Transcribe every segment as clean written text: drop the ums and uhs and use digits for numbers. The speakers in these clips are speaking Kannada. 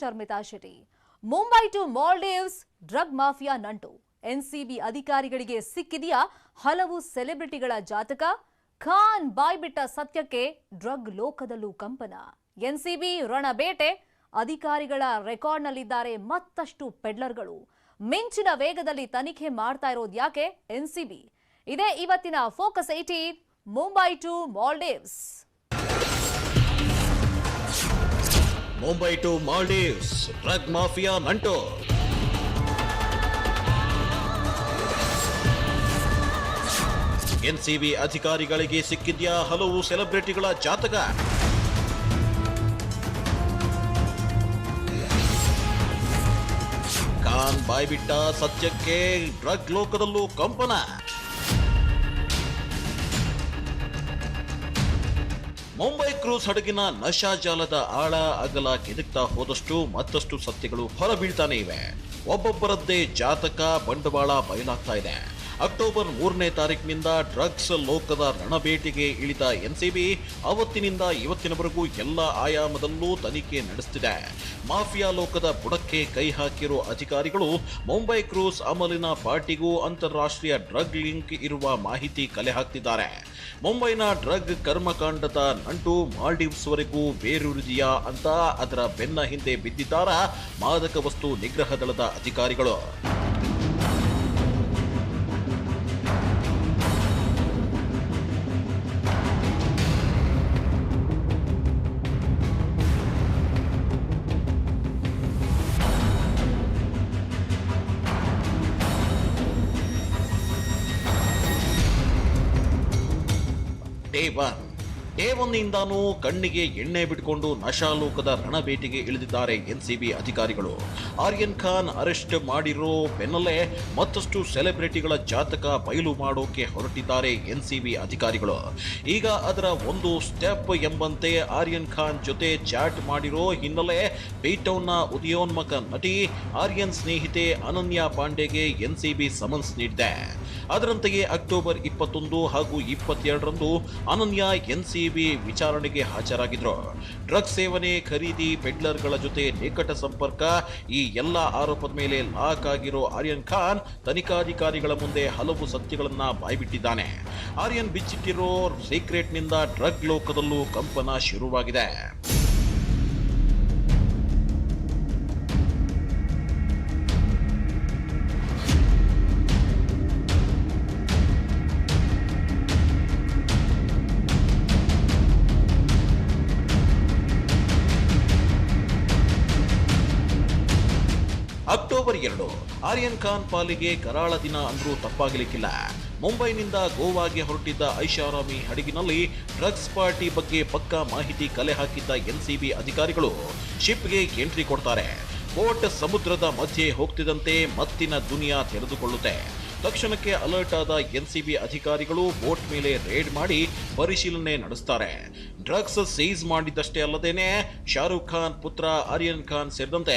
Sharmita Shetty Mumbai to Maldives drug mafia ನಂಟು ಎನ್ಸಿಬಿ ಅಧಿಕಾರಿಗಳಿಗೆ ಸಿಕ್ಕಿದೆಯಾ ಹಲವು ಸೆಲೆಬ್ರಿಟಿಗಳ ಜಾತಕ ಖಾನ್ ಬಾಯ್ಬಿಟ್ಟ ಸತ್ಯಕ್ಕೆ ಡ್ರಗ್ ಲೋಕದಲ್ಲೂ ಕಂಪನ ಎನ್ಸಿಬಿ ರಣಬೇಟೆ ಅಧಿಕಾರಿಗಳ ರೆಕಾರ್ಡ್ನಲ್ಲಿದ್ದಾರೆ ಮತ್ತಷ್ಟು ಪೆಡ್ಲರ್ಗಳು ಮಿಂಚಿನ ವೇಗದಲ್ಲಿ ತನಿಖೆ ಮಾಡ್ತಾ ಇರೋದು ಯಾಕೆ ಎನ್ಸಿಬಿ ಇದೇ ಇವತ್ತಿನ focus 18 Mumbai to Maldives Mumbai to Maldives drug mafia ನಂಟು ಎನ್ಸಿಬಿ ಅಧಿಕಾರಿಗಳಿಗೆ ಸಿಕ್ಕಿದ್ಯಾ ಹಲವು ಸೆಲೆಬ್ರಿಟಿಗಳ ಜಾತಕ ಖಾನ್ ಬಾಯ್ಬಿಟ್ಟ ಸತ್ಯಕ್ಕೆ ಡ್ರಗ್ ಲೋಕದಲ್ಲೂ ಕಂಪನ ಮುಂಬೈ ಕ್ರೂಸ್ ಹಡಗಿನ ನಶಾಜಾಲದ ಆಳ ಅಗಲ ಕೆದಕ್ತಾ ಹೋದಷ್ಟು ಮತ್ತಷ್ಟು ಸತ್ಯಗಳು ಹೊರಬೀಳ್ತಾನೆ ಇವೆ. ಒಬ್ಬೊಬ್ಬರದ್ದೇ ಜಾತಕ ಬಂಡವಾಳ ಬಯಲಾಗ್ತಾ ಇದೆ. ಅಕ್ಟೋಬರ್ 3ನೇ ತಾರೀಕಿನಿಂದ ಡ್ರಗ್ಸ್ ಲೋಕದ ರಣಬೇಟೆಗೆ ಇಳಿದ ಎನ್ಸಿಬಿ ಅವತ್ತಿನಿಂದ ಇವತ್ತಿನವರೆಗೂ ಎಲ್ಲ ಆಯಾಮದಲ್ಲೂ ತನಿಖೆ ನಡೆಸುತ್ತಿದೆ. ಮಾಫಿಯಾ ಲೋಕದ ಬುಡಕ್ಕೆ ಕೈ ಹಾಕಿರೋ ಅಧಿಕಾರಿಗಳು ಮುಂಬೈ ಕ್ರೂಸ್ ಅಮಲಿನ ಪಾರ್ಟಿಗೂ ಅಂತಾರಾಷ್ಟ್ರೀಯ ಡ್ರಗ್ ಲಿಂಕ್ ಇರುವ ಮಾಹಿತಿ ಕಲೆ ಹಾಕ್ತಿದ್ದಾರೆ. ಮುಂಬೈನ ಡ್ರಗ್ ಕರ್ಮಕಾಂಡದ ನಂಟು ಮಾಲ್ಡೀವ್ಸ್ ವರೆಗೂ ಬೇರೂರಿದೆಯಾ ಅಂತ ಅದರ ಬೆನ್ನ ಹಿಂದೆ ಬಿದ್ದಿದ್ದಾರ ಮಾದಕ ವಸ್ತು ನಿಗ್ರಹ ದಳದ ಅಧಿಕಾರಿಗಳು. ಡೇ ಒನ್ ಇಂದಾನು ಕಣ್ಣಿಗೆ ಎಣ್ಣೆ ಬಿಟ್ಕೊಂಡು ನಶಾಲೋಕದ ರಣಬೇಟೆಗೆ ಇಳಿದಿದ್ದಾರೆ ಎನ್ಸಿಬಿ ಅಧಿಕಾರಿಗಳು. ಆರ್ಯನ್ ಖಾನ್ ಅರೆಸ್ಟ್ ಮಾಡಿರೋ ಬೆನ್ನಲ್ಲೇ ಮತ್ತಷ್ಟು ಸೆಲೆಬ್ರಿಟಿಗಳ ಜಾತಕ ಬಯಲು ಮಾಡೋಕೆ ಹೊರಟಿದ್ದಾರೆ ಎನ್ಸಿಬಿ ಅಧಿಕಾರಿಗಳು. ಈಗ ಅದರ ಒಂದು ಸ್ಟೆಪ್ ಎಂಬಂತೆ ಆರ್ಯನ್ ಖಾನ್ ಜೊತೆ ಚಾಟ್ ಮಾಡಿರೋ ಹಿನ್ನೆಲೆ ಬೀಟೌನ್ನ ಉದಯೋನ್ಮುಖ ನಟಿ ಆರ್ಯನ್ ಸ್ನೇಹಿತೆ ಅನನ್ಯಾ ಪಾಂಡೆಗೆ ಎನ್ಸಿಬಿ ಸಮನ್ಸ್ ನೀಡಿದೆ. ಅದರಂತೆಯೇ ಅಕ್ಟೋಬರ್ 21 ಹಾಗೂ 22ರಂದು ಅನನ್ಯಾ ಎನ್ಸಿಬಿ ವಿಚಾರಣೆಗೆ ಹಾಜರಾಗಿದ್ರು. ಡ್ರಗ್ಸ್ ಸೇವನೆ, ಖರೀದಿ, ಪೆಡ್ಲರ್ಗಳ ಜೊತೆ ನಿಕಟ ಸಂಪರ್ಕ ಈ ಎಲ್ಲ ಆರೋಪದ ಮೇಲೆ ಲಾಕ್ ಆಗಿರೋ ಆರ್ಯನ್ ಖಾನ್ ತನಿಖಾಧಿಕಾರಿಗಳ ಮುಂದೆ ಹಲವು ಸತ್ಯಗಳನ್ನ ಬಾಯ್ಬಿಟ್ಟಿದ್ದಾನೆ. ಆರ್ಯನ್ ಬಿಚ್ಚಿಟ್ಟಿರೋ ಸೀಕ್ರೆಟ್ನಿಂದ ಡ್ರಗ್ ಲೋಕದಲ್ಲೂ ಕಂಪನ ಶುರುವಾಗಿದೆ. ಅಕ್ಟೋಬರ್ 2 ಆರ್ಯನ್ ಖಾನ್ ಪಾಲಿಗೆ ಕರಾಳ ದಿನ ಅಂದ್ರೂ ತಪ್ಪಾಗಲಿಕ್ಕಿಲ್ಲ. ಮುಂಬೈನಿಂದ ಗೋವಾಗೆ ಹೊರಟಿದ್ದ ಐಷಾರಾಮಿ ಹಡಗಿನಲ್ಲಿ ಡ್ರಗ್ಸ್ ಪಾರ್ಟಿ ಬಗ್ಗೆ ಪಕ್ಕಾ ಮಾಹಿತಿ ಕಲೆ ಹಾಕಿದ್ದ ಎನ್ಸಿಬಿ ಅಧಿಕಾರಿಗಳು ಶಿಪ್ಗೆ ಎಂಟ್ರಿ ಕೊಡ್ತಾರೆ. ಬೋಟ್ ಸಮುದ್ರದ ಮಧ್ಯೆ ಹೋಗ್ತಿದ್ದಂತೆ ಮತ್ತಿನ ದುನಿಯಾ ತೆರೆದುಕೊಳ್ಳುತ್ತೆ. ತಕ್ಷಣಕ್ಕೆ ಅಲರ್ಟ್ ಆದ ಎನ್ಸಿಬಿ ಅಧಿಕಾರಿಗಳು ಬೋಟ್ ಮೇಲೆ ರೇಡ್ ಮಾಡಿ ಪರಿಶೀಲನೆ ನಡೆಸ್ತಾರೆ. ಡ್ರಗ್ಸ್ ಸೀಸ್ ಮಾಡಿದ್ದಷ್ಟೇ ಅಲ್ಲದೇನೆ ಶಾರುಖ್ ಖಾನ್ ಪುತ್ರ ಆರ್ಯನ್ ಖಾನ್ ಸೇರಿದಂತೆ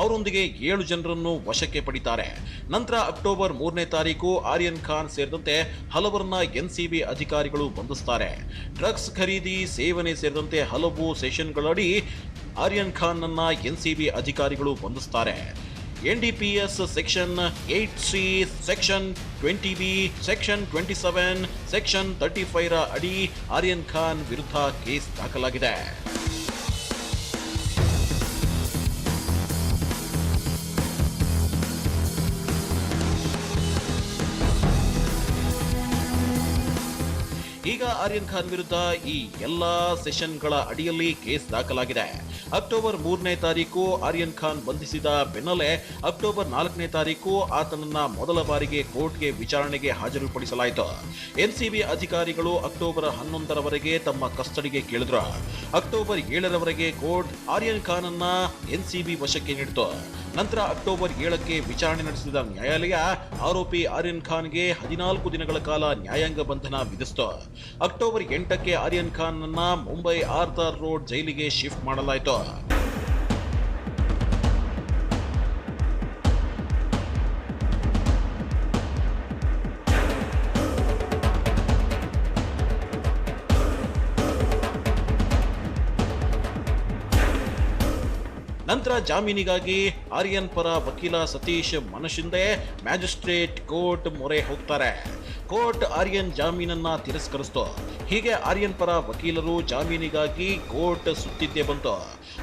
ಅವರೊಂದಿಗೆ 7 ಜನರನ್ನು ವಶಕ್ಕೆ ಪಡಿತಾರೆ. ನಂತರ ಅಕ್ಟೋಬರ್ 3ನೇ ತಾರೀಕು ಆರ್ಯನ್ ಖಾನ್ ಸೇರಿದಂತೆ ಹಲವರನ್ನ ಎನ್ಸಿಬಿ ಅಧಿಕಾರಿಗಳು ಬಂಧಿಸ್ತಾರೆ. ಡ್ರಗ್ಸ್ ಖರೀದಿ, ಸೇವನೆ ಸೇರಿದಂತೆ ಹಲವು ಸೆಷನ್ಗಳಡಿ ಆರ್ಯನ್ ಖಾನ್ ಅನ್ನ ಎನ್ಸಿಬಿ ಅಧಿಕಾರಿಗಳು ಬಂಧಿಸ್ತಾರೆ. NDPS section 8C, section 20B, section 27, section 35ರ ಅಡಿ ಆರ್ಯನ್ ಖಾನ್ ವಿರುದ್ಧ ಕೇಸ್ ದಾಖಲಾಗಿದೆ. ಈಗ ಆರ್ಯನ್ ಖಾನ್ ವಿರುದ್ಧ ಈ ಎಲ್ಲಾ ಸೆಷನ್ಗಳ ಅಡಿಯಲ್ಲಿ ಕೇಸ್ ದಾಖಲಾಗಿದೆ. ಅಕ್ಟೋಬರ್ 3ನೇ ತಾರೀಕು ಆರ್ಯನ್ ಖಾನ್ ಬಂಧಿಸಿದ ಬೆನ್ನಲ್ಲೇ ಅಕ್ಟೋಬರ್ 4ನೇ ತಾರೀಕು ಆತನನ್ನ ಮೊದಲ ಬಾರಿಗೆ ಕೋರ್ಟ್ಗೆ ವಿಚಾರಣೆಗೆ ಹಾಜರುಪಡಿಸಲಾಯಿತು. ಎನ್ಸಿಬಿ ಅಧಿಕಾರಿಗಳು ಅಕ್ಟೋಬರ್ 11ರವರೆಗೆ ತಮ್ಮ ಕಸ್ಟಡಿಗೆ ಕೇಳಿದ್ರು. ಅಕ್ಟೋಬರ್ 7ರವರೆಗೆ ಕೋರ್ಟ್ ಆರ್ಯನ್ ಖಾನ್ ಅನ್ನ ಎನ್ಸಿಬಿ ವಶಕ್ಕೆ ನೀಡಿತು. ನಂತರ ಅಕ್ಟೋಬರ್ 7ಕ್ಕೆ ವಿಚಾರಣೆ ನಡೆಸಿದ ನ್ಯಾಯಾಲಯ ಆರೋಪಿ ಆರ್ಯನ್ ಖಾನ್ಗೆ 14 ದಿನಗಳ ಕಾಲ ನ್ಯಾಯಾಂಗ ಬಂಧನ ವಿಧಿಸಿತು. ಅಕ್ಟೋಬರ್ 8ಕ್ಕೆ ಆರ್ಯನ್ ಖಾನ್ ಅನ್ನ ಮುಂಬೈ ಆರ್ಥರ್ ರೋಡ್ ಜೈಲಿಗೆ ಶಿಫ್ಟ್ ಮಾಡಲಾಯಿತು. ನಂತರ ಜಾಮೀನಿಗಾಗಿ ಆರ್ಯನ್ ಪರ ವಕೀಲ ಸತೀಶ್ ಮನಶಿಂದೆ ಮ್ಯಾಜಿಸ್ಟ್ರೇಟ್ ಕೋರ್ಟ್ ಮೊರೆ ಹೋಗ್ತಾರೆ. ಕೋರ್ಟ್ ಆರ್ಯನ್ ಜಾಮೀನನ್ನ ತಿರಸ್ಕರಿಸಿತು. ಹೀಗೆ ಆರ್ಯನ್ ಪರ ವಕೀಲರು ಜಾಮೀನಿಗಾಗಿ ಕೋರ್ಟ್ ಸುತ್ತಿದ್ದೇ ಬಂತು.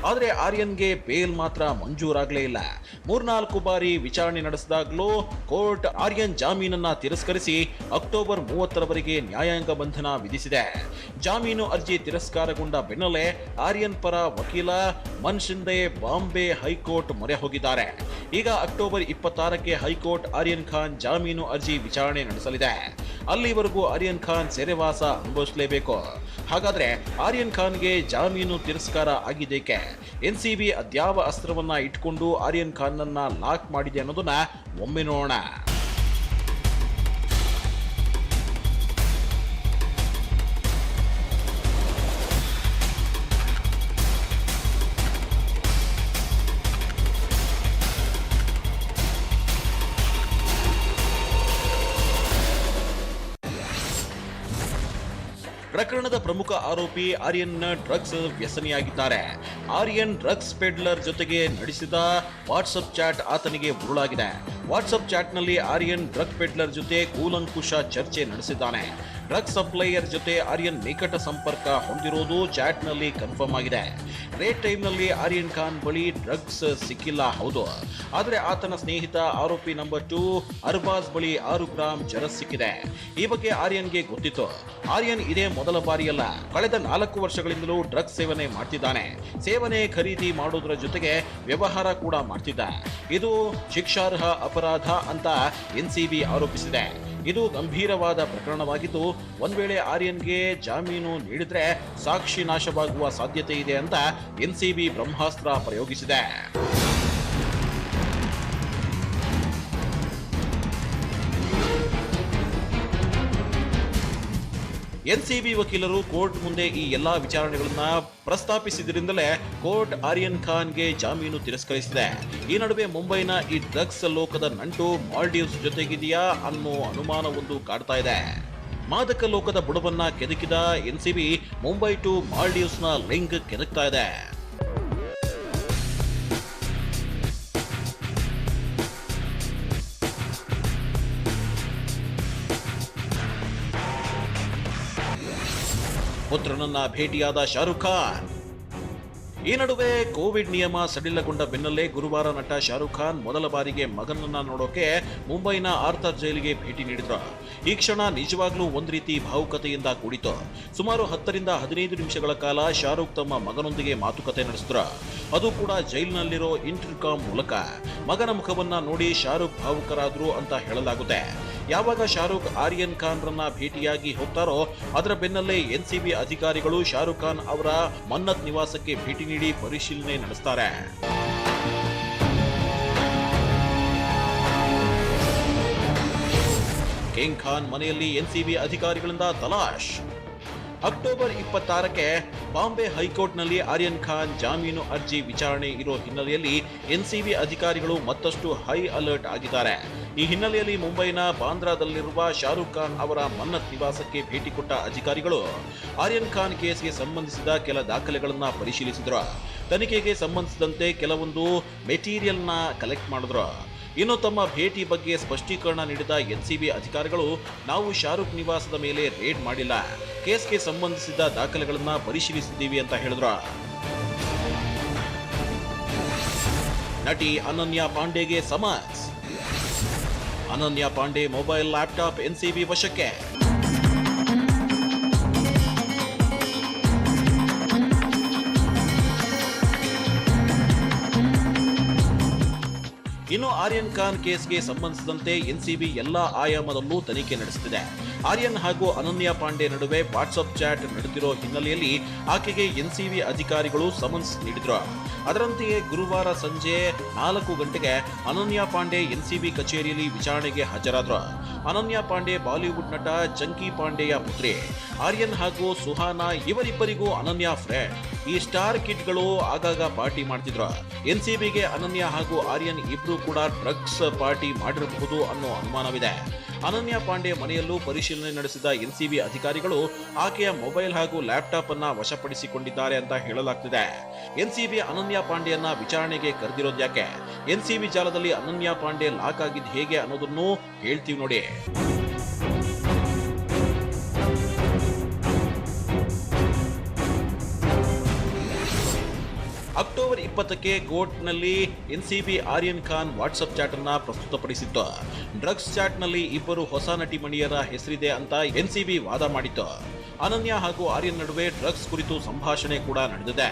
ಆದರೆ ಆರ್ಯನ್ಗೆ ಬೇಲ್ ಮಾತ್ರ ಮಂಜೂರಾಗಲೇ ಇಲ್ಲ. 3-4 ಬಾರಿ ವಿಚಾರಣೆ ನಡೆಸಿದಾಗಲೂ ಕೋರ್ಟ್ ಆರ್ಯನ್ ಜಾಮೀನನ್ನ ತಿರಸ್ಕರಿಸಿ ಅಕ್ಟೋಬರ್ 30ರವರೆಗೆ ನ್ಯಾಯಾಂಗ ಬಂಧನ ವಿಧಿಸಿದೆ. ಜಾಮೀನು ಅರ್ಜಿ ತಿರಸ್ಕಾರಗೊಂಡ ಬೆನ್ನಲ್ಲೇ ಆರ್ಯನ್ ಪರ ವಕೀಲ ಮನ್ಶಿಂದೆ ಬಾಂಬೆ ಹೈಕೋರ್ಟ್ ಮೊರೆ ಹೋಗಿದ್ದಾರೆ. ಈಗ ಅಕ್ಟೋಬರ್ 26ಕ್ಕೆ ಹೈಕೋರ್ಟ್ ಆರ್ಯನ್ ಖಾನ್ ಜಾಮೀನು ಅರ್ಜಿ ವಿಚಾರಣೆ ನಡೆಸಲಿದೆ. ಅಲ್ಲಿವರೆಗೂ ಆರ್ಯನ್ ಖಾನ್ ಸೆರೆವಾಸ ಅನುಭವಿಸಲೇಬೇಕು. ಹಾಗಾದ್ರೆ ಆರ್ಯನ್ ಖಾನ್ಗೆ ಜಾಮೀನು ತಿರಸ್ಕಾರ ಆಗಿದ್ದೇಕೆ? ಎನ್ಸಿಬಿ ಅದ್ಯಾವ ಅಸ್ತ್ರವನ್ನ ಇಟ್ಕೊಂಡು ಆರ್ಯನ್ ಖಾನ್ ನನ್ನ ಲಾಕ್ ಮಾಡಿದೆ ಅನ್ನೋದನ್ನ ಒಮ್ಮೆ ನೋಡೋಣ. ಪ್ರಕರಣದ ಪ್ರಮುಖ ಆರೋಪಿ ಆರ್ಯನ್ ಡ್ರಗ್ಸ್ ವ್ಯಸನಿಯಾಗಿದ್ದಾರೆ. ಆರ್ಯನ್ ಡ್ರಗ್ಸ್ ಪೆಡ್ಲರ್ ಜೊತೆಗೆ ನಡೆಸಿದ ವಾಟ್ಸಪ್ ಚಾಟ್ ಆತನಿಗೆ ಉರುಳಾಗಿದೆ. ವಾಟ್ಸಪ್ ಚಾಟ್ನಲ್ಲಿ ಆರ್ಯನ್ ಡ್ರಗ್ ಪೆಡ್ಲರ್ ಜೊತೆ ಕೂಲಂಕುಷ ಚರ್ಚೆ ನಡೆಸಿದ್ದಾನೆ. ಡ್ರಗ್ ಸಪ್ಲೈಯರ್ ಜೊತೆ ಆರ್ಯನ್ ನಿಕಟ ಸಂಪರ್ಕ ಹೊಂದಿರೋದು ಚಾಟ್ನಲ್ಲಿ ಕನ್ಫರ್ಮ್ ಆಗಿದೆ. ರೇಟ್ ಟೈಮ್ನಲ್ಲಿ ಆರ್ಯನ್ ಖಾನ್ ಬಳಿ ಡ್ರಗ್ಸ್ ಸಿಕ್ಕಿಲ್ಲ, ಹೌದು. ಆದರೆ ಆತನ ಸ್ನೇಹಿತ ಆರೋಪಿ ನಂಬರ್ 2 ಅರ್ಬಾಜ್ ಬಳಿ 6 ಗ್ರಾಂ ಚರಸ್ ಸಿಕ್ಕಿದೆ. ಈ ಬಗ್ಗೆ ಆರ್ಯನ್ಗೆ ಗೊತ್ತಿತ್ತು. ಆರ್ಯನ್ ಇದೇ ಮೊದಲ ಬಾರಿಯಲ್ಲ, ಕಳೆದ 4 ವರ್ಷಗಳಿಂದಲೂ ಡ್ರಗ್ಸ್ ಸೇವನೆ ಮಾಡ್ತಿದ್ದಾನೆ. ಸೇವನೆ ಖರೀದಿ ಮಾಡೋದ್ರ ಜೊತೆಗೆ ವ್ಯವಹಾರ ಕೂಡ ಮಾಡ್ತಿದ್ದ. ಇದು ಶಿಕ್ಷಾರ್ಹ ಅಪರಾಧ ಅಂತ ಎನ್ಸಿಬಿ ಆರೋಪಿಸಿದೆ. ಇದು ಗಂಭೀರವಾದ ಪ್ರಕರಣವಾಗಿದ್ದು, ಒಂದ್ ವೇಳೆ ಆರ್ಯನ್ಗೆ ಜಾಮೀನು ನೀಡಿದ್ರೆ ಸಾಕ್ಷಿ ನಾಶವಾಗುವ ಸಾಧ್ಯತೆ ಇದೆ ಅಂತ ಎನ್ಸಿಬಿ ಬ್ರಹ್ಮಾಸ್ತ್ರ ಪ್ರಯೋಗಿಸಿದೆ. ಎನ್ಸಿಬಿ ವಕೀಲರು ಕೋರ್ಟ್ ಮುಂದೆ ಈ ಎಲ್ಲಾ ವಿಚಾರಣೆಗಳನ್ನ ಪ್ರಸ್ತಾಪಿಸಿದ್ರಿಂದಲೇ ಕೋರ್ಟ್ ಆರ್ಯನ್ ಖಾನ್ಗೆ ಜಾಮೀನು ತಿರಸ್ಕರಿಸಿದೆ. ಈ ನಡುವೆ ಮುಂಬೈನ ಈ ಡ್ರಗ್ಸ್ ಲೋಕದ ನಂಟು ಮಾಲ್ಡೀವ್ಸ್ ಜೊತೆಗಿದೆಯಾ ಅನ್ನೋ ಅನುಮಾನವೊಂದು ಕಾಡ್ತಾ ಇದೆ. ಮಾದಕ ಲೋಕದ ಬುಡವನ್ನ ಕೆದಕಿದ ಎನ್ಸಿಬಿ ಮುಂಬೈ ಟು ಮಾಲ್ಡೀವ್ಸ್ನ ಲಿಂಕ್ ಕೆದಕ್ತಾ ಇದೆ. ಪುತ್ರನನ್ನ ಭೇಟಿಯಾದ ಶಾರುಖ್ ಖಾನ್. ಈ ನಡುವೆ ಕೋವಿಡ್ ನಿಯಮ ಸಡಿಲಗೊಂಡ ಬೆನ್ನಲ್ಲೇ ಗುರುವಾರ ನಟ ಶಾರುಖ್ ಖಾನ್ ಮೊದಲ ಬಾರಿಗೆ ಮಗನನ್ನ ನೋಡೋಕೆ ಮುಂಬೈನ ಆರ್ಥರ್ ಜೈಲಿಗೆ ಭೇಟಿ ನೀಡಿದ್ರು. ಈ ಕ್ಷಣ ನಿಜವಾಗ್ಲೂ ಒಂದ್ ರೀತಿ ಭಾವುಕತೆಯಿಂದ ಕೂಡಿತು. ಸುಮಾರು 10ರಿಂದ 15 ನಿಮಿಷಗಳ ಕಾಲ ಶಾರುಖ್ ತಮ್ಮ ಮಗನೊಂದಿಗೆ ಮಾತುಕತೆ ನಡೆಸಿದ್ರು. ಅದು ಕೂಡ ಜೈಲಿನಲ್ಲಿರೋ ಇಂಟರ್ಕಾಮ್ ಮೂಲಕ. ಮಗನ ಮುಖವನ್ನ ನೋಡಿ ಶಾರುಖ್ ಭಾವುಕರಾದ್ರು ಅಂತ ಹೇಳಲಾಗುತ್ತೆ. ಯಾವಾಗ ಶಾರುಖ್ ಆರ್ಯನ್ ಖಾನ್ ರನ್ನ ಭೇಟಿಯಾಗಿ ಹೋಗ್ತಾರೋ ಅದರ ಬೆನ್ನಲ್ಲೇ ಎನ್ಸಿಬಿ ಅಧಿಕಾರಿಗಳು ಶಾರುಖ್ ಖಾನ್ ಅವರ ಮನ್ನತ್ ನಿವಾಸಕ್ಕೆ ಭೇಟಿ ನೀಡಿ ಪರಿಶೀಲನೆ ನಡೆಸ್ತಾರೆ. ಕಿಂಗ್ ಖಾನ್ ಮನೆಯಲ್ಲಿ ಎನ್ಸಿಬಿ ಅಧಿಕಾರಿಗಳಿಂದ ತಲಾಶ್. ಅಕ್ಟೋಬರ್ 26ಕ್ಕೆ ಬಾಂಬೆ ಹೈಕೋರ್ಟ್ನಲ್ಲಿ ಆರ್ಯನ್ ಖಾನ್ ಜಾಮೀನು ಅರ್ಜಿ ವಿಚಾರಣೆ ಇರೋ ಹಿನ್ನೆಲೆಯಲ್ಲಿ ಎನ್ಸಿಬಿ ಅಧಿಕಾರಿಗಳು ಮತ್ತಷ್ಟು ಹೈ ಅಲರ್ಟ್ ಆಗಿದ್ದಾರೆ. ಈ ಹಿನ್ನೆಲೆಯಲ್ಲಿ ಮುಂಬೈನ ಬಾಂದ್ರಾದಲ್ಲಿರುವ ಶಾರುಖ್ ಖಾನ್ ಅವರ ಮನ್ನತ್ ನಿವಾಸಕ್ಕೆ ಭೇಟಿ ಕೊಟ್ಟ ಅಧಿಕಾರಿಗಳು ಆರ್ಯನ್ ಖಾನ್ ಕೇಸ್ಗೆ ಸಂಬಂಧಿಸಿದ ಕೆಲ ದಾಖಲೆಗಳನ್ನ ಪರಿಶೀಲಿಸಿದ್ರು. ತನಿಖೆಗೆ ಸಂಬಂಧಿಸಿದಂತೆ ಕೆಲವೊಂದು ಮೆಟೀರಿಯಲ್ನ ಕಲೆಕ್ಟ್ ಮಾಡಿದ್ರು. ಇನ್ನು ತಮ್ಮ ಭೇಟಿ ಬಗ್ಗೆ ಸ್ಪಷ್ಟೀಕರಣ ನೀಡಿದ ಎನ್ಸಿಬಿ ಅಧಿಕಾರಿಗಳು, ನಾವು ಶಾರುಖ್ ನಿವಾಸದ ಮೇಲೆ ರೇಡ್ ಮಾಡಿಲ್ಲ, ಕೇಸ್ಗೆ ಸಂಬಂಧಿಸಿದ ದಾಖಲೆಗಳನ್ನ ಪರಿಶೀಲಿಸಿದ್ದೀವಿ ಅಂತ ಹೇಳಿದ್ರು. ನಟಿ ಅನನ್ಯಾ ಪಾಂಡೆಗೆ ಸಮನ್ಸ್. ಅನನ್ಯಾ ಪಾಂಡೆ ಮೊಬೈಲ್ ಲ್ಯಾಪ್ಟಾಪ್ ಎನ್ಸಿಬಿ ವಶಕ್ಕೆ. ಇನ್ನು ಆರ್ಯನ್ ಖಾನ್ ಕೇಸ್ಗೆ ಸಂಬಂಧಿಸಿದಂತೆ ಎನ್ಸಿಬಿ ಎಲ್ಲಾ ಆಯಾಮದಲ್ಲೂ ತನಿಖೆ ನಡೆಸುತ್ತಿದೆ. ಆರ್ಯನ್ ಹಾಗೂ ಅನನ್ಯಾ ಪಾಂಡೆ ನಡುವೆ ವಾಟ್ಸಪ್ ಚಾಟ್ ನಡೆದಿರೋ ಹಿನ್ನೆಲೆಯಲ್ಲಿ ಆಕೆಗೆ ಎನ್ಸಿಬಿ ಅಧಿಕಾರಿಗಳು ಸಮನ್ಸ್ ನೀಡಿದ್ರು. ಅದರಂತೆಯೇ ಗುರುವಾರ ಸಂಜೆ 4 ಗಂಟೆಗೆ ಅನನ್ಯಾ ಪಾಂಡೆ ಎನ್ಸಿಬಿ ಕಚೇರಿಯಲ್ಲಿ ವಿಚಾರಣೆಗೆ ಹಾಜರಾದ್ರು. ಅನನ್ಯ ಪಾಂಡೆ ಬಾಲಿವುಡ್ ನಟ ಚಂಕಿ ಪಾಂಡೆಯ ಪುತ್ರಿ. ಆರ್ಯನ್ ಹಾಗೂ ಸುಹಾನಾ ಇವರಿಬ್ಬರಿಗೂ ಅನನ್ಯ ಫ್ರೆಂಡ್. ಈ ಸ್ಟಾರ್ ಕಿಡ್ಗಳು ಆಗಾಗ ಪಾರ್ಟಿ ಮಾಡ್ತಿದ್ರು. ಎನ್ಸಿಬಿಗೆ ಅನನ್ಯ ಹಾಗೂ ಆರ್ಯನ್ ಇಬ್ರು ಕೂಡ ಡ್ರಗ್ಸ್ ಪಾರ್ಟಿ ಮಾಡಿರಬಹುದು ಅನ್ನೋ ಅನುಮಾನವಿದೆ. ಅನನ್ಯ ಪಾಂಡೆ ಮನೆಯಲ್ಲೂ ಪರಿಶೀಲನೆ ನಡೆಸಿದ ಎನ್ಸಿಬಿ ಅಧಿಕಾರಿಗಳು ಆಕೆಯ ಮೊಬೈಲ್ ಹಾಗೂ ಲ್ಯಾಪ್ಟಾಪ್ ಅನ್ನ ವಶಪಡಿಸಿಕೊಂಡಿದ್ದಾರೆ ಅಂತ ಹೇಳಲಾಗ್ತಿದೆ. ಎನ್ಸಿಬಿ ಅನನ್ಯ ಪಾಂಡೆಯನ್ನ ವಿಚಾರಣೆಗೆ ಕರೆದಿರೋದ್ಯಾಕೆ, ಎನ್ಸಿಬಿ ಜಾಲದಲ್ಲಿ ಅನನ್ಯ ಪಾಂಡೆ ಲಾಕ್ ಆಗಿದ್ದು ಹೇಗೆ ಅನ್ನೋದನ್ನು ಹೇಳ್ತೀವಿ ನೋಡಿ. ಅಕ್ಟೋಬರ್ 20ಕ್ಕೆ ಕೋರ್ಟ್ನಲ್ಲಿ NCB Aryan Khan WhatsApp chat ಅನ್ನ ಪ್ರಸ್ತುತಪಡಿಸಿತ್ತು. ಡ್ರಗ್ಸ್ ಚಾಟ್ ನಲ್ಲಿ ಇಬ್ಬರು ಹೊಸ ನಟಿಮಣಿಯರ ಹೆಸರಿದೆ ಅಂತ ಎನ್ಸಿಬಿ ವಾದ ಮಾಡಿತ್ತು. ಅನನ್ಯ ಹಾಗೂ ಆರ್ಯನ್ ನಡುವೆ ಡ್ರಗ್ಸ್ ಕುರಿತು ಸಂಭಾಷಣೆ ಕೂಡ ನಡೆದಿದೆ.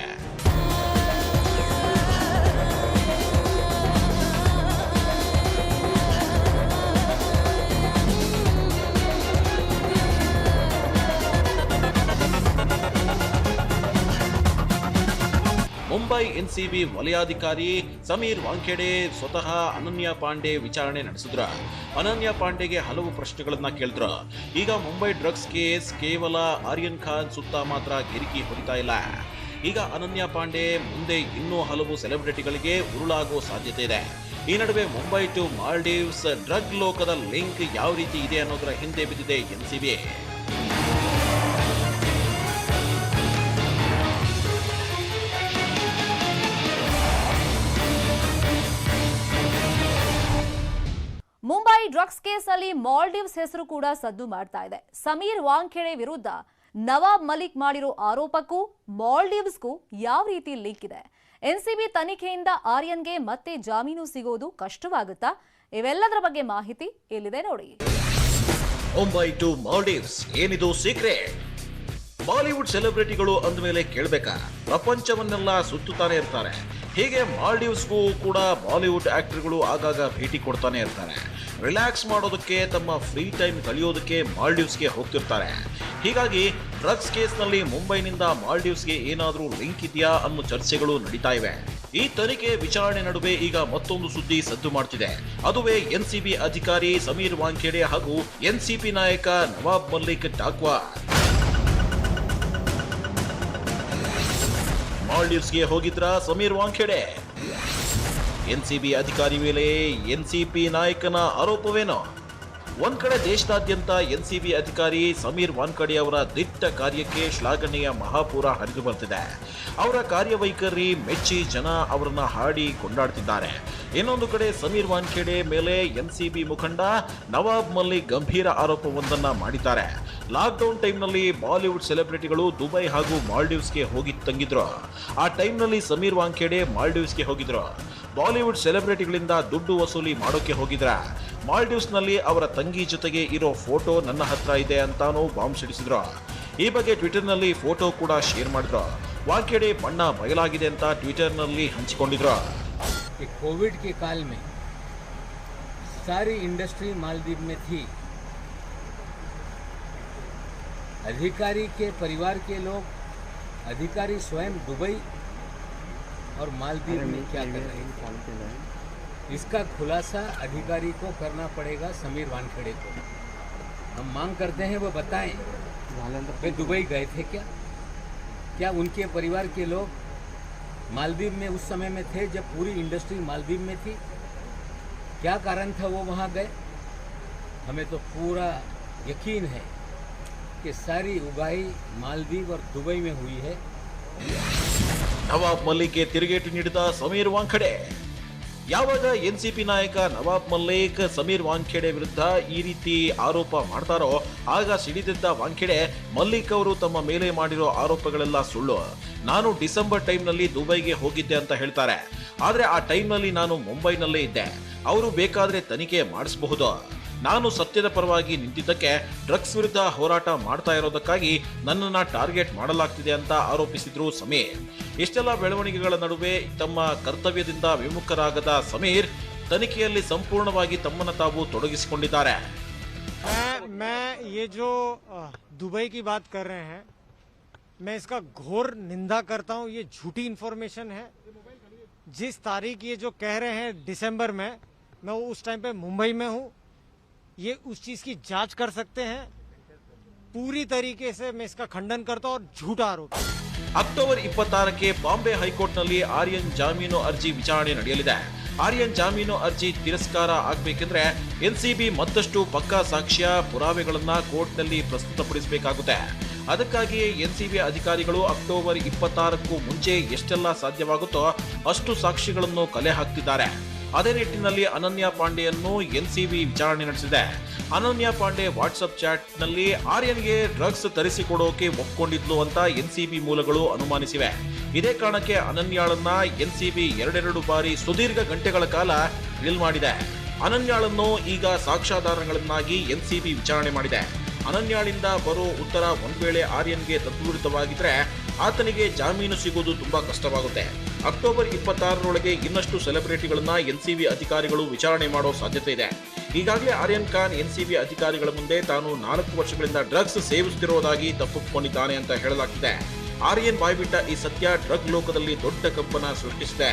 ಮುಂಬೈ ಎನ್ಸಿಬಿ ವಲಯಾಧಿಕಾರಿ ಸಮೀರ್ ವಾಂಖೆಡೆ ಸ್ವತಃ ಅನನ್ಯ ಪಾಂಡೆ ವಿಚಾರಣೆ ನಡೆಸಿದ್ರು. ಅನನ್ಯ ಪಾಂಡೆಗೆ ಹಲವು ಪ್ರಶ್ನೆಗಳನ್ನ ಕೇಳಿದ್ರು. ಈಗ ಮುಂಬೈ ಡ್ರಗ್ಸ್ ಕೇಸ್ ಕೇವಲ ಆರ್ಯನ್ ಖಾನ್ ಸುತ್ತ ಮಾತ್ರ ಗಿರಿಕಿ ಹೊಡಿತಾ ಇಲ್ಲ. ಈಗ ಅನನ್ಯ ಪಾಂಡೆ ಮುಂದೆ ಇನ್ನೂ ಹಲವು ಸೆಲೆಬ್ರಿಟಿಗಳಿಗೆ ಉರುಳಾಗೋ ಸಾಧ್ಯತೆ ಇದೆ. ಈ ನಡುವೆ ಮುಂಬೈ ಟು ಮಾಲ್ಡೀವ್ಸ್ ಡ್ರಗ್ ಲೋಕದ ಲಿಂಕ್ ಯಾವ ರೀತಿ ಇದೆ ಅನ್ನೋದರ ಹಿಂದೆ ಬಿದ್ದಿದೆ ಎನ್ಸಿಬಿ. ಮುಂಬೈ ಡ್ರಗ್ಸ್ ಕೇಸಲ್ಲಿ ಮಾಲ್ಡೀವ್ಸ್ ಹೆಸರು ಕೂಡ ಸದ್ದು ಮಾಡ್ತಾ ಇದೆ. ಸಮೀರ್ ವಾಂಖೆಡೆ ವಿರುದ್ಧ ನವಾಬ್ ಮಲಿಕ್ ಮಾಡಿರೋ ಆರೋಪಕ್ಕೂ ಮಾಲ್ಡೀವ್ಸ್ಗೂ ಯಾವ ರೀತಿ ಲಿಂಕ್ ಇದೆ? ಎನ್ಸಿಬಿ ತನಿಖೆಯಿಂದ ಆರ್ಯನ್ಗೆ ಮತ್ತೆ ಜಾಮೀನು ಸಿಗೋದು ಕಷ್ಟವಾಗುತ್ತಾ? ಇವೆಲ್ಲದರ ಬಗ್ಗೆ ಮಾಹಿತಿ ಇಲ್ಲಿದೆ ನೋಡಿ. ಮುಂಬೈ ಟು ಮಾಲ್ಡೀವ್ಸ್, ಏನಿದು ಸೀಕ್ರೆಟ್? ಬಾಲಿವುಡ್ ಸೆಲೆಬ್ರಿಟಿಗಳು ಅಂದಮೇಲೆ ಕೇಳಬೇಕಾ? ಪ್ರಪಂಚವನ್ನೆಲ್ಲ ಸುತ್ತುತ್ತಾನೆ ಇರ್ತಾರೆ. ಹೀಗೆ ಮಾಲ್ಡೀವ್ಸ್ಗೂ ಕೂಡ ಬಾಲಿವುಡ್ ಆಕ್ಟರ್ಗಳು ಆಗಾಗ ಭೇಟಿ ಕೊಡ್ತಾನೆ ಇರ್ತಾರೆ. ರಿಲ್ಯಾಕ್ಸ್ ಮಾಡೋದಕ್ಕೆ, ತಮ್ಮ ಫ್ರೀ ಟೈಮ್ ಕಳೆಯೋದಕ್ಕೆ ಮಾಲ್ಡೀವ್ಸ್ಗೆ ಹೋಗ್ತಿರ್ತಾರೆ. ಹೀಗಾಗಿ ಡ್ರಗ್ಸ್ ಕೇಸ್ನಲ್ಲಿ ಮುಂಬೈನಿಂದ ಮಾಲ್ಡೀವ್ಸ್ಗೆ ಏನಾದರೂ ಲಿಂಕ್ ಇದೆಯಾ ಅನ್ನೋ ಚರ್ಚೆಗಳು ನಡೀತಾ ಇವೆ. ಈ ತನಿಖೆ ವಿಚಾರಣೆ ನಡುವೆ ಈಗ ಮತ್ತೊಂದು ಸುದ್ದಿ ಸದ್ದು ಮಾಡ್ತಿದೆ. ಅದುವೇ ಎನ್ಸಿಬಿ ಅಧಿಕಾರಿ ಸಮೀರ್ ವಾಂಖೆಡೆ ಹಾಗೂ ಎನ್ಸಿಪಿ ನಾಯಕ ನವಾಬ್ ಮಲ್ಲಿಕ್ ಟಾಕ್ವಾ. ಮಾಲ್ಡೀವ್ಸ್ಗೆ ಹೋಗಿದ್ರ ಸಮೀರ್ ವಾಂಖೆಡೆ? ಎನ್ಸಿಬಿ ಅಧಿಕಾರಿ ಮೇಲೆ ಎನ್ಸಿಪಿ ನಾಯಕನ ಆರೋಪವೇನು? ಒಂದ್ ಕಡೆ ದೇಶದಾದ್ಯಂತ ಎನ್ಸಿಬಿ ಅಧಿಕಾರಿ ಸಮೀರ್ ವಾಂಖೆಡೆ ಅವರ ದಿಟ್ಟ ಕಾರ್ಯಕ್ಕೆ ಶ್ಲಾಘನೆಯ ಮಹಾಪೂರ ಹರಿದು ಬರ್ತಿದೆ. ಅವರ ಕಾರ್ಯವೈಖರಿ ಮೆಚ್ಚಿ ಜನ ಅವರನ್ನ ಹಾಡಿ ಕೊಂಡಾಡ್ತಿದ್ದಾರೆ. ಇನ್ನೊಂದು ಕಡೆ ಸಮೀರ್ ವಾಂಖೆಡೆ ಮೇಲೆ ಎನ್ಸಿಬಿ ಮುಖಂಡ ನವಾಬ್ ಮಲ್ಲಿಕ್ ಗಂಭೀರ ಆರೋಪವೊಂದನ್ನ ಮಾಡಿದ್ದಾರೆ. ಲಾಕ್ಡೌನ್ ಟೈಮ್ನಲ್ಲಿ ಬಾಲಿವುಡ್ ಸೆಲೆಬ್ರಿಟಿಗಳು ದುಬೈ ಹಾಗೂ ಮಾಲ್ಡೀವ್ಸ್ಗೆ ಹೋಗಿ ತಂಗಿದ್ರು. ಆ ಟೈಮ್ನಲ್ಲಿ ಸಮೀರ್ ವಾಂಖೆಡೆ ಮಾಲ್ಡೀವ್ಸ್ಗೆ ಹೋಗಿದ್ರು. ಬಾಲಿವುಡ್ ಸೆಲೆಬ್ರಿಟಿಗಳಿಂದ ದುಡ್ಡು ವಸೂಲಿ ಮಾಡೋಕೆ ಹೋಗಿದ್ರ. ಮಾಲ್ಡೀವ್ಸ್ನಲ್ಲಿ ಅವರ ತಂಗಿ ಜೊತೆಗೆ ಇರೋ ಫೋಟೋ ನನ್ನ ಹತ್ರ ಇದೆ ಅಂತಾನೂ ಬಾಂಬ್ ಸಿಡಿಸಿದ್ರು. ಈ ಬಗ್ಗೆ ಟ್ವಿಟರ್ನಲ್ಲಿ ಫೋಟೋ ಕೂಡ ಶೇರ್ ಮಾಡಿದ್ರು. ವಾಂಖೆಡೆ ಬಣ್ಣ ಬಯಲಾಗಿದೆ ಅಂತ ಟ್ವಿಟರ್ನಲ್ಲಿ ಹಂಚಿಕೊಂಡಿದ್ರು. कोविड के काल में सारी इंडस्ट्री मालदीव में थी. अधिकारी के परिवार के लोग, अधिकारी स्वयं दुबई और मालदीव में क्या कर रहे हैं, इसका खुलासा अधिकारी को करना पड़ेगा, समीर वानखेड़े को. हम मांग करते हैं वो बताएं वे दुबई गए थे क्या उनके परिवार के लोग मालदीव में उस समय में थे जब पूरी इंडस्ट्री मालदीव में थी? क्या कारण था वो वहाँ गए? हमें तो पूरा यकीन है कि सारी उगाई मालदीव और दुबई में हुई है. ನವಾಬ್ ಮಲ್ಲಿಕ್ಗೆ ತಿರುಗೇಟು ನೀಡಿದ ಸಮೀರ್ ವಾಂಖೆಡೆ. ಯಾವಾಗ ಎನ್ಸಿಪಿ ನಾಯಕ ನವಾಬ್ ಮಲ್ಲಿಕ್ ಸಮೀರ್ ವಾಂಖೆಡೆ ವಿರುದ್ಧ ಈ ರೀತಿ ಆರೋಪ ಮಾಡ್ತಾರೋ ಆಗ ಸಿಡಿದಿದ್ದ ವಾಂಖೆಡೆ, ಮಲ್ಲಿಕ್ ಅವರು ತಮ್ಮ ಮೇಲೆ ಮಾಡಿರೋ ಆರೋಪಗಳೆಲ್ಲ ಸುಳ್ಳು, ನಾನು ಡಿಸೆಂಬರ್ ಟೈಮ್ನಲ್ಲಿ ದುಬೈಗೆ ಹೋಗಿದ್ದೆ ಅಂತ ಹೇಳ್ತಾರೆ. ಆದ್ರೆ ಆ ಟೈಮ್ನಲ್ಲಿ ನಾನು ಮುಂಬೈನಲ್ಲೇ ಇದ್ದೆ. ಅವರು ಬೇಕಾದ್ರೆ ತನಿಖೆ ಮಾಡಿಸಬಹುದು. ನಾನು ಸತ್ಯದ ಪರವಾಗಿ ನಿಂತಿದ್ದಕ್ಕೆ ಡ್ರಗ್ಸ್ ವಿರುದ್ಧ ಹೋರಾಟ ಮಾಡ್ತಾ ಇರೋದಕ್ಕಾಗಿ ನನ್ನನ್ನ ಟಾರ್ಗೆಟ್ ಮಾಡಲಾಗ್ತಿದೆ ಅಂತ ಆರೋಪಿಸಿದ್ರು ಸಮೀರ್. ಇಷ್ಟೆಲ್ಲ ಬೆಳವಣಿಗೆಗಳ ನಡುವೆ ತಮ್ಮ ಕರ್ತವ್ಯದಿಂದ ವಿಮುಖರಾಗದ ಸಮೀರ್ ತನಿಖೆಯಲ್ಲಿ ಸಂಪೂರ್ಣವಾಗಿ ತಮ್ಮನ್ನು ತಾವು ತೊಡಗಿಸಿಕೊಂಡಿದ್ದಾರೆ. मैं ये जो दुबई की बात कर रहे हैं, मैं इसका घोर निंदा करता हूं. ये झूठी इन्फॉर्मेशन है. जिस तारीख ये जो कह रहे हैं दिसंबर में, मैं उस टाइम पे मुंबई में हूं. ये उस चीज की जांच कर सकते हैं। पूरी तरीके से मैं इसका खंडन करता हूं और झूठा आरोप है। ಅಕ್ಟೋಬರ್ 26ಕ್ಕೆ ಬಾಂಬೆ ಹೈಕೋರ್ಟ್ನಲ್ಲಿ ಆರ್ಯನ್ ಜಾಮೀನು ಅರ್ಜಿ ವಿಚಾರಣೆ ನಡೆಯಲಿದೆ. ಆರ್ಯನ್ ಜಾಮೀನು ಅರ್ಜಿ ತಿರಸ್ಕಾರ ಆಗಬೇಕೆಂದ್ರೆ ಎನ್ಸಿಬಿ ಮತ್ತಷ್ಟು ಪಕ್ಕಾ ಸಾಕ್ಷ್ಯ ಪುರಾವೆಗಳನ್ನ ಕೋರ್ಟ್ನಲ್ಲಿ ಪ್ರಸ್ತುತಪಡಿಸಬೇಕಾಗುತ್ತೆ. ಅದಕ್ಕಾಗಿ ಎನ್ಸಿಬಿ ಅಧಿಕಾರಿಗಳು ಅಕ್ಟೋಬರ್ 26ಕ್ಕೂ ಮುಂಚೆ ಎಷ್ಟೆಲ್ಲ ಸಾಧ್ಯವಾಗುತ್ತೋ ಅಷ್ಟು ಸಾಕ್ಷಿಗಳನ್ನು ಕಲೆ ಹಾಕ್ತಿದ್ದಾರೆ. ಅದೇ ನಿಟ್ಟಿನಲ್ಲಿ ಅನನ್ಯ ಪಾಂಡೆಯನ್ನು ಎನ್ಸಿಬಿ ವಿಚಾರಣೆ ನಡೆಸಿದೆ. ಅನನ್ಯ ಪಾಂಡೆ ವಾಟ್ಸ್ಆಪ್ ಚಾಟ್ನಲ್ಲಿ ಆರ್ಯನ್ಗೆ ಡ್ರಗ್ಸ್ ತರಿಸಿಕೊಡೋಕೆ ಒಪ್ಕೊಂಡಿದ್ಲು ಅಂತ ಎನ್ಸಿಬಿ ಮೂಲಗಳು ಅನುಮಾನಿಸಿವೆ. ಇದೇ ಕಾರಣಕ್ಕೆ ಅನನ್ಯಾಳನ್ನ ಎನ್ಸಿಬಿ ಎರಡೆರಡು ಬಾರಿ ಸುದೀರ್ಘ ಗಂಟೆಗಳ ಕಾಲ ಗ್ರಿಲ್ ಮಾಡಿದೆ. ಅನನ್ಯಾಳನ್ನು ಈಗ ಸಾಕ್ಷ್ಯಾಧಾರಗಳನ್ನಾಗಿ ಎನ್ಸಿಬಿ ವಿಚಾರಣೆ ಮಾಡಿದೆ. ಅನನ್ಯಾಳಿಂದ ಬರೋ ಉತ್ತರ ಒಂದ್ ವೇಳೆ ಆರ್ಯನ್ಗೆ ತದ್ವಿರುದ್ಧವಾಗಿದ್ರೆ ಆತನಿಗೆ ಜಾಮೀನು ಸಿಗುವುದು ತುಂಬಾ ಕಷ್ಟವಾಗುತ್ತೆ. ಅಕ್ಟೋಬರ್ 26ರೊಳಗೆ ಇನ್ನಷ್ಟು ಸೆಲೆಬ್ರಿಟಿಗಳನ್ನ ಎನ್ಸಿಬಿ ಅಧಿಕಾರಿಗಳು ವಿಚಾರಣೆ ಮಾಡೋ ಸಾಧ್ಯತೆ ಇದೆ. ಈಗಾಗಲೇ ಆರ್ಯನ್ ಖಾನ್ ಎನ್ಸಿಬಿ ಅಧಿಕಾರಿಗಳ ಮುಂದೆ ತಾನು 4 ವರ್ಷಗಳಿಂದ ಡ್ರಗ್ಸ್ ಸೇವಿಸುತ್ತಿರುವುದಾಗಿ ತಪ್ಪೊಪ್ಪಿಕೊಂಡಿದ್ದಾನೆ ಅಂತ ಹೇಳಲಾಗ್ತಿದೆ. ಆರ್ಯನ್ ಬಾಯ್ಬಿಟ್ಟ ಈ ಸತ್ಯ ಡ್ರಗ್ ಲೋಕದಲ್ಲಿ ದೊಡ್ಡ ಕಂಪನ ಸೃಷ್ಟಿಸಿದೆ.